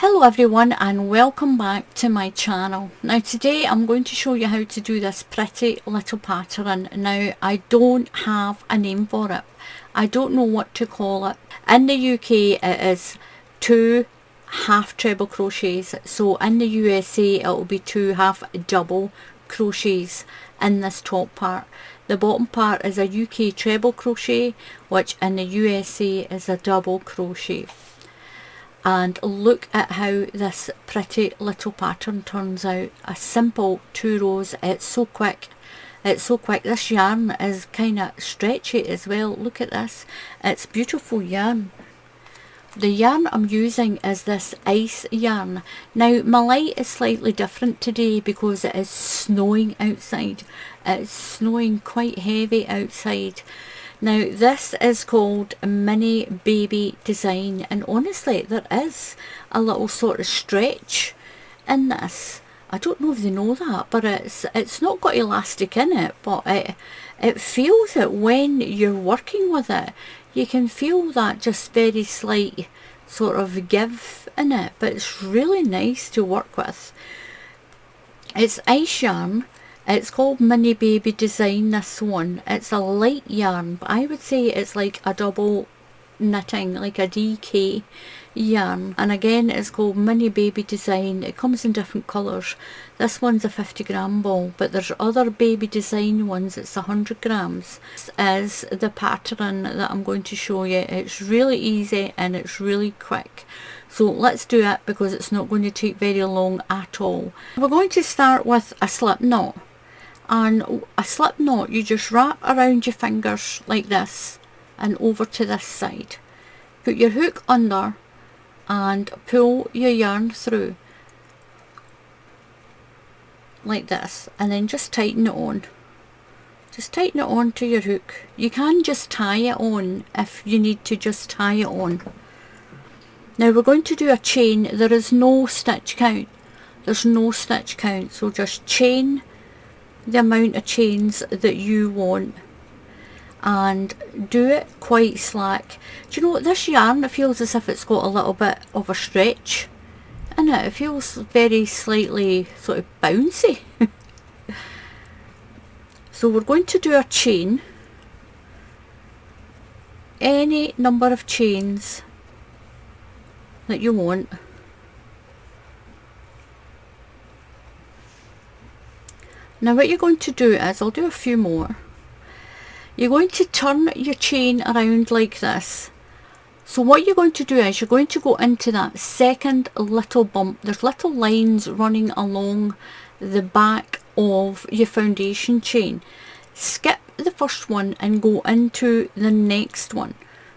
Hello everyone and welcome back to my channel. Now today I'm going to show you how to do this pretty little pattern. Now I don't have a name for it. I don't know what to call it. In the UK it is 2 half treble crochets, so in the USA it will be 2 half double crochets in this top part. The bottom part is a UK treble crochet, which in the USA is a double crochet. And look at how this pretty little pattern turns out. A simple 2 rows. It's so quick. It's so quick. This yarn is kind of stretchy as well. Look at this. It's beautiful yarn. The yarn I'm using is this ice yarn. Now my light is slightly different today because it is snowing outside. It's snowing quite heavy outside. Now this is called Mini Baby Design, and honestly there is a little sort of stretch in this. I don't know if they know that, but it's not got elastic in it, but it feels it when you're working with it. You can feel that just very slight sort of give in it, but it's really nice to work with. It's ice yarn. It's called Mini Baby Design, this one. It's a light yarn, but I would say it's like a double knitting, like a DK yarn. And again, it's called Mini Baby Design. It comes in different colours. This one's a 50-gram ball, but there's other baby design ones. It's 100 grams. This is the pattern that I'm going to show you. It's really easy and it's really quick. So let's do it because it's not going to take very long at all. We're going to start with a slip knot. And a slip knot you just wrap around your fingers like this and over to this side. Put your hook under and pull your yarn through like this, and then just tighten it on. Just tighten it on to your hook. You can just tie it on if you need to just tie it on. Now we're going to do a chain. There is no stitch count. There's no stitch count, so just chain the amount of chains that you want and do it quite slack. Do you know what, this yarn, it feels as if it's got a little bit of a stretch in it. It feels very slightly sort of bouncy. So we're going to do a chain, any number of chains that you want. Now what you're going to do is, I'll do a few more. You're going to turn your chain around like this. So what you're going to do is you're going to go into that second little bump. There's little lines running along the back of your foundation chain. Skip the first one and go into the next one.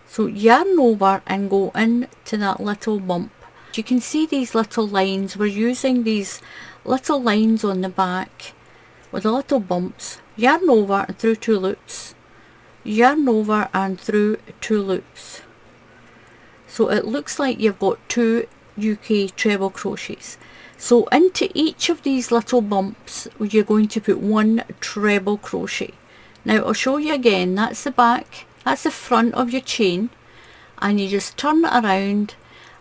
So yarn over and go into that little bump. You can see these little lines. We're using these little lines on the back with the little bumps. Yarn over and through 2 loops, yarn over and through 2 loops. So it looks like you've got 2 UK treble crochets. So into each of these little bumps you're going to put 1 treble crochet. Now I'll show you again. That's the back, that's the front of your chain, and you just turn it around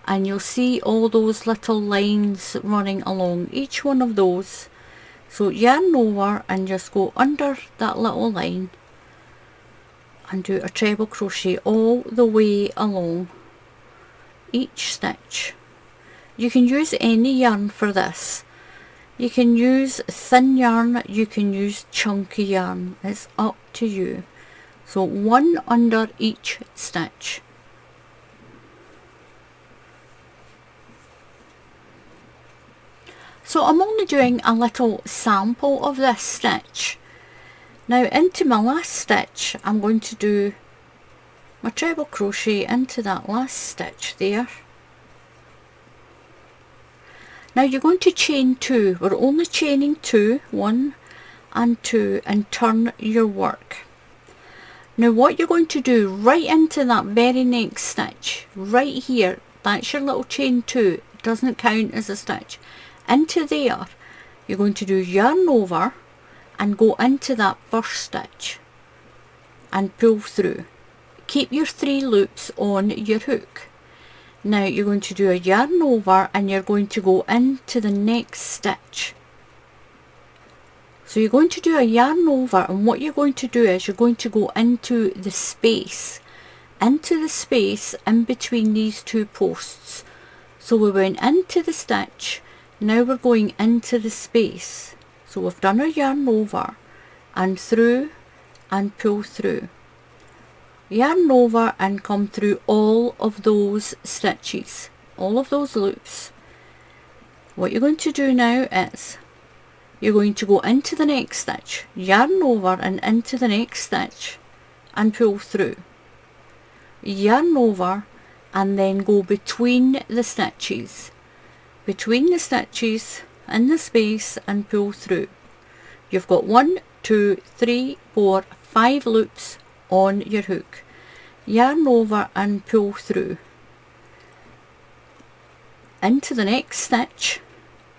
and you'll see all those little lines running along each one of those. So yarn over and just go under that little line and do a treble crochet all the way along each stitch. You can use any yarn for this. You can use thin yarn, you can use chunky yarn. It's up to you. So 1 under each stitch. So I'm only doing a little sample of this stitch. Now into my last stitch I'm going to do my treble crochet into that last stitch there. Now you're going to chain 2. We're only chaining 2, 1 and 2, and turn your work. Now what you're going to do right into that very next stitch, right here, that's your little chain 2, it doesn't count as a stitch. Into there you're going to do yarn over and go into that first stitch and pull through. Keep your 3 loops on your hook. Now you're going to do a yarn over and you're going to go into the next stitch. So you're going to do a yarn over, and what you're going to do is you're going to go into the space in between these two posts. So we went into the stitch, now we're going into the space. So we've done our yarn over and through and pull through. Yarn over and come through all of those stitches, all of those loops. What you're going to do now is you're going to go into the next stitch, yarn over and into the next stitch and pull through. Yarn over and then go between the stitches in the space and pull through. You've got 1, 2, 3, 4, 5 loops on your hook. Yarn over and pull through. Into the next stitch,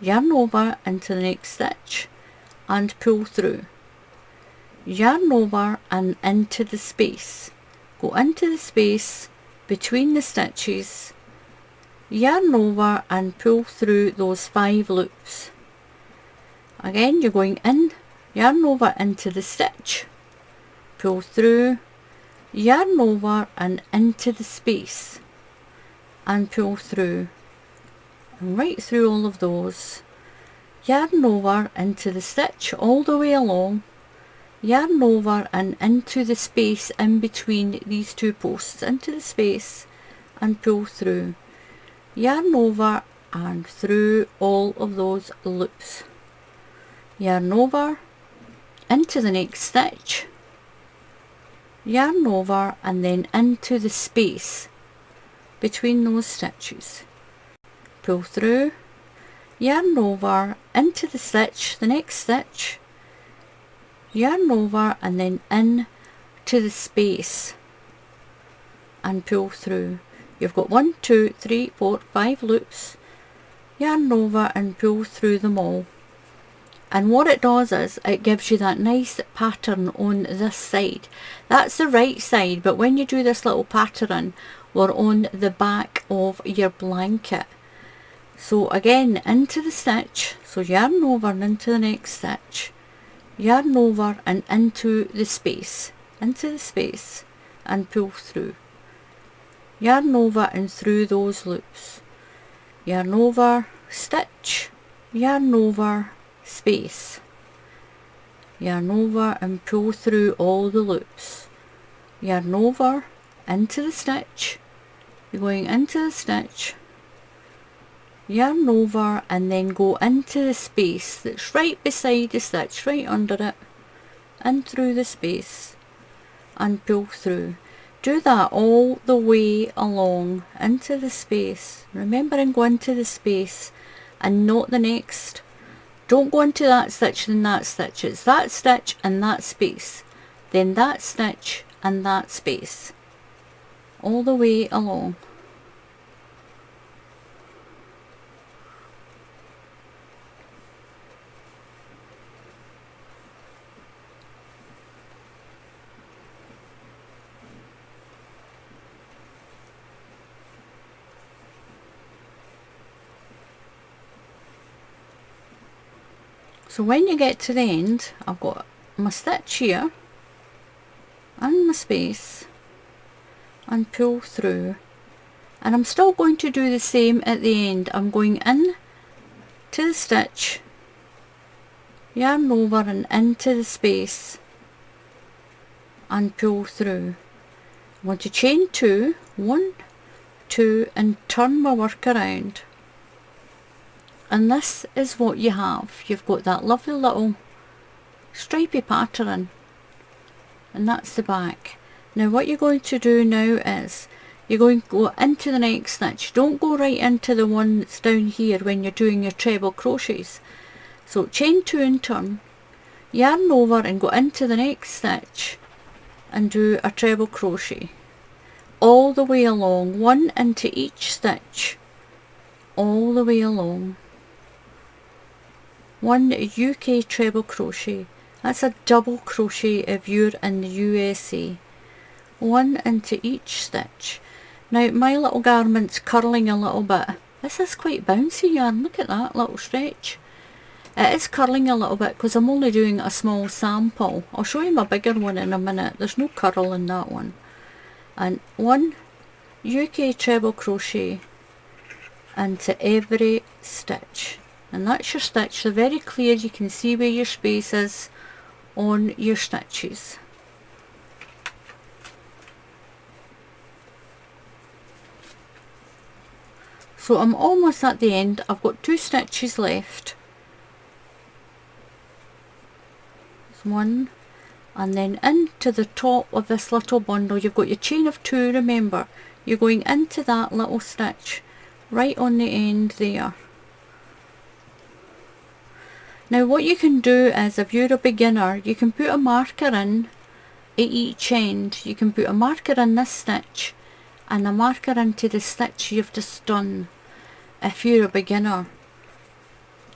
yarn over into the next stitch and pull through. Yarn over and into the space. Go into the space between the stitches, yarn over and pull through those 5 loops. Again, you're going in, yarn over into the stitch, pull through, yarn over and into the space and pull through, and right through all of those. Yarn over into the stitch all the way along, yarn over and into the space in between these two posts, into the space and pull through. Yarn over and through all of those loops. Yarn over into the next stitch, yarn over and then into the space between those stitches. Pull through, yarn over into the stitch, the next stitch, yarn over and then in to the space and pull through. You've got 1, 2, 3, 4, 5 loops, yarn over and pull through them all. And what it does is it gives you that nice pattern on this side. That's the right side, but when you do this little pattern, we're on the back of your blanket. So again, into the stitch, so yarn over and into the next stitch, yarn over and into the space and pull through. Yarn over and through those loops. Yarn over, stitch, yarn over, space. Yarn over and pull through all the loops. Yarn over, into the stitch, you're going into the stitch, yarn over and then go into the space that's right beside the stitch, right under it, and through the space and pull through. Do that all the way along into the space. Remember, and go into the space and not the next. Don't go into that stitch then that stitch. It's that stitch and that space, then that stitch and that space, all the way along. So when you get to the end, I've got my stitch here and my space and pull through, and I'm still going to do the same at the end. I'm going in to the stitch, yarn over and into the space and pull through. I want to chain 2, 1, 2 and turn my work around. And this is what you have. You've got that lovely little stripy pattern, and that's the back. Now what you're going to do now is you're going to go into the next stitch. Don't go right into the one that's down here when you're doing your treble crochets. So chain 2 and turn, yarn over and go into the next stitch and do a treble crochet all the way along, 1 into each stitch all the way along. 1 UK treble crochet, that's a double crochet if you're in the USA. 1 into each stitch. Now my little garment's curling a little bit. This is quite bouncy yarn, look at that little stretch. It is curling a little bit because I'm only doing a small sample. I'll show you my bigger one in a minute. There's no curl in that one. And 1 UK treble crochet into every stitch. And that's your stitch. They're very clear, you can see where your space is on your stitches. So I'm almost at the end. I've got 2 stitches left. There's 1, and then into the top of this little bundle you've got your chain of 2, remember. You're going into that little stitch right on the end there. Now what you can do is, if you're a beginner, you can put a marker in at each end. You can put a marker in this stitch and a marker into the stitch you've just done if you're a beginner.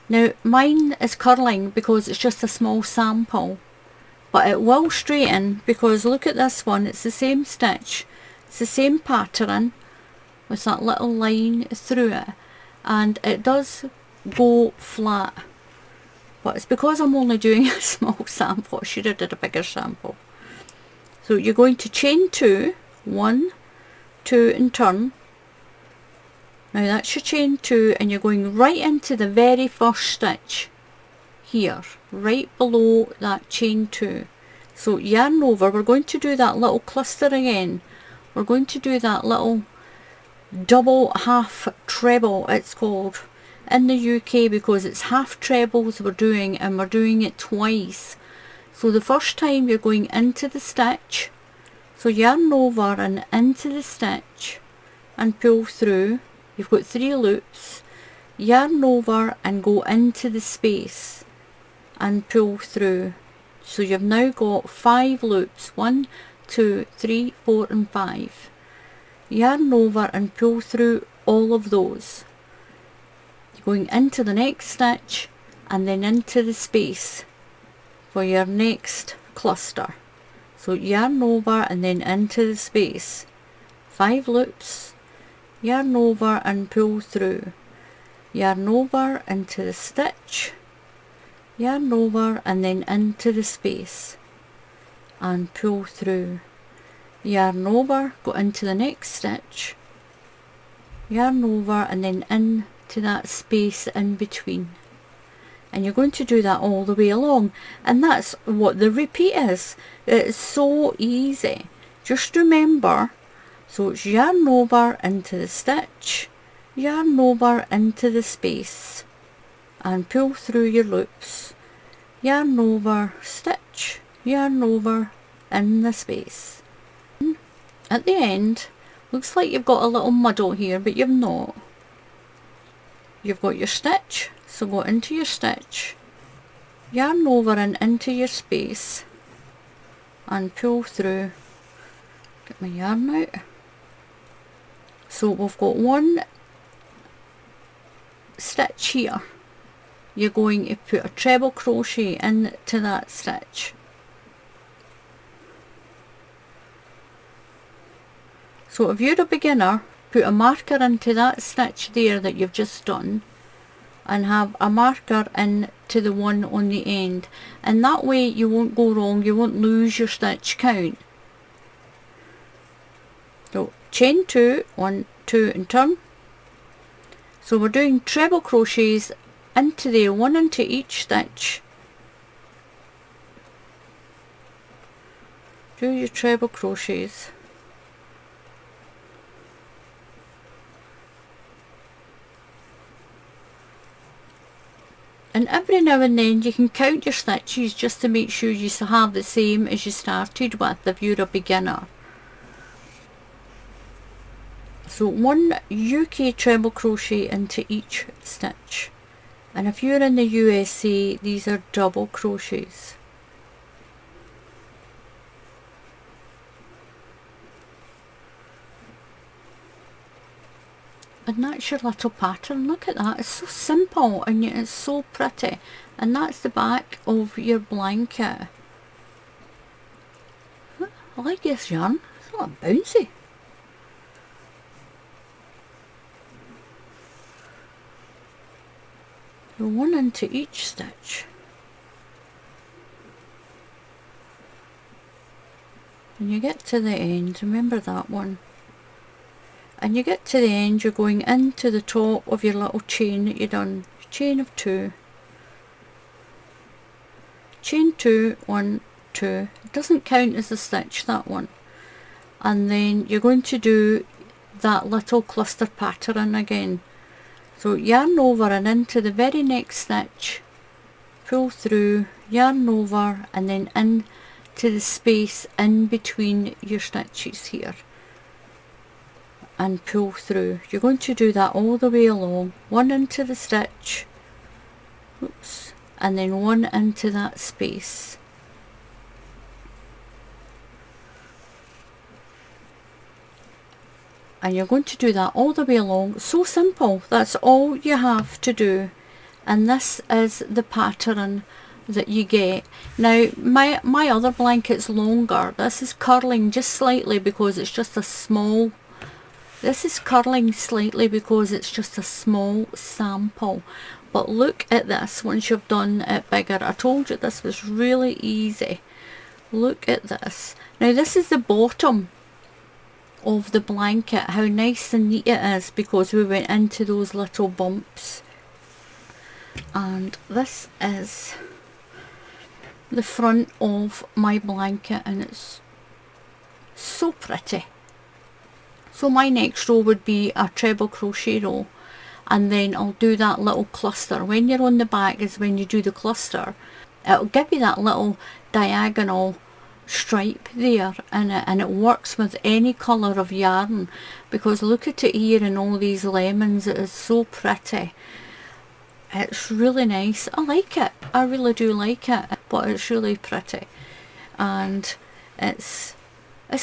Now mine is curling because it's just a small sample, but it will straighten because look at this one, it's the same stitch, it's the same pattern with that little line through it, and it does go flat. But it's because I'm only doing a small sample. I should have did a bigger sample. So you're going to chain 2, 1, 2 and turn. Now that's your chain 2, and you're going right into the very first stitch here, right below that chain 2. So yarn over, we're going to do that little cluster again. We're going to do that little double half treble, it's called in the UK, because it's half trebles we're doing, and we're doing it twice. So the first time you're going into the stitch, so yarn over and into the stitch and pull through. You've got 3 loops, yarn over and go into the space and pull through. So you've now got 5 loops, 1, 2, 3, 4 and 5. Yarn over and pull through all of those. Going into the next stitch and then into the space for your next cluster. So yarn over and then into the space, 5 loops, yarn over and pull through, yarn over into the stitch, yarn over and then into the space and pull through, yarn over, go into the next stitch, yarn over and then in to that space in between. And you're going to do that all the way along, and that's what the repeat is. It's so easy. Just remember, so it's yarn over into the stitch, yarn over into the space and pull through your loops, yarn over, stitch, yarn over in the space. At the end, looks like you've got a little muddle here, but you've not. You've got your stitch, so go into your stitch, yarn over and into your space and pull through. Get my yarn out. So we've got 1 stitch here. You're going to put a treble crochet into that stitch. So if you're a beginner, put a marker into that stitch there that you've just done and have a marker into the one on the end, and that way you won't go wrong, you won't lose your stitch count. So chain 2, 1, 2 and turn. So we're doing treble crochets into there, 1 into each stitch. Do your treble crochets. And every now and then you can count your stitches just to make sure you have the same as you started with if you're a beginner. So 1 UK treble crochet into each stitch, and if you're in the USA, these are double crochets. And that's your little pattern. Look at that, it's so simple and yet it's so pretty. And that's the back of your blanket. I like this yarn, it's not bouncy. Go one into each stitch. And you get to the end, remember that one. And you get to the end, you're going into the top of your little chain that you done. Chain of 2. Chain 2, 1, 2. It doesn't count as a stitch, that one. And then you're going to do that little cluster pattern again. So yarn over and into the very next stitch, pull through, yarn over, and then into the space in between your stitches here, and pull through. You're going to do that all the way along. One into the stitch, oops, and then one into that space. And you're going to do that all the way along. So simple. That's all you have to do. And this is the pattern that you get. Now my other blanket's longer. This is curling just slightly because it's just a small, this is curling slightly because it's just a small sample. But look at this once you've done it bigger. I told you this was really easy. Look at this. Now this is the bottom of the blanket. How nice and neat it is because we went into those little bumps. And this is the front of my blanket, and it's so pretty. So my next row would be a treble crochet row, and then I'll do that little cluster. When you're on the back is when you do the cluster. It'll give you that little diagonal stripe there, and it works with any colour of yarn, because look at it here in all these lemons. It is so pretty. It's really nice. I like it. I really do like it, but it's really pretty, and it's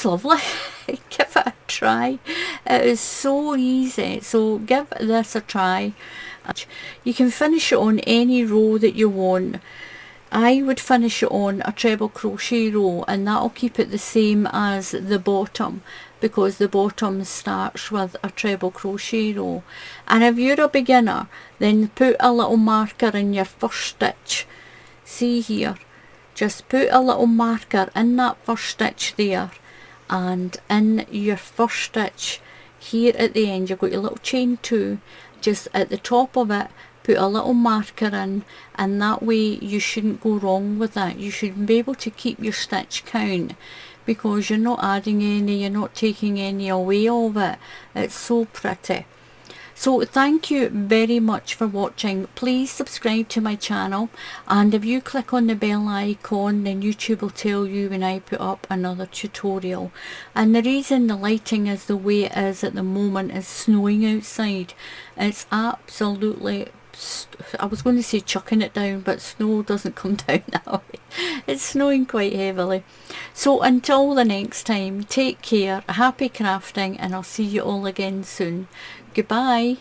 lovely. Give it a try. It is so easy, so give this a try. You can finish it on any row that you want. I would finish it on a treble crochet row, and that'll keep it the same as the bottom, because the bottom starts with a treble crochet row. And if you're a beginner, then put a little marker in your first stitch. See here, just put a little marker in that first stitch there, and in your first stitch here at the end you've got your little chain 2, just at the top of it put a little marker in, and that way you shouldn't go wrong with that. You should be able to keep your stitch count, because you're not adding any, you're not taking any away of it. It's so pretty. So thank you very much for watching. Please subscribe to my channel, and if you click on the bell icon, then YouTube will tell you when I put up another tutorial. And the reason the lighting is the way it is at the moment is snowing outside. It's absolutely, I was going to say chucking it down, but snow doesn't come down now. It's snowing quite heavily. So until the next time, take care, happy crafting, and I'll see you all again soon. Goodbye.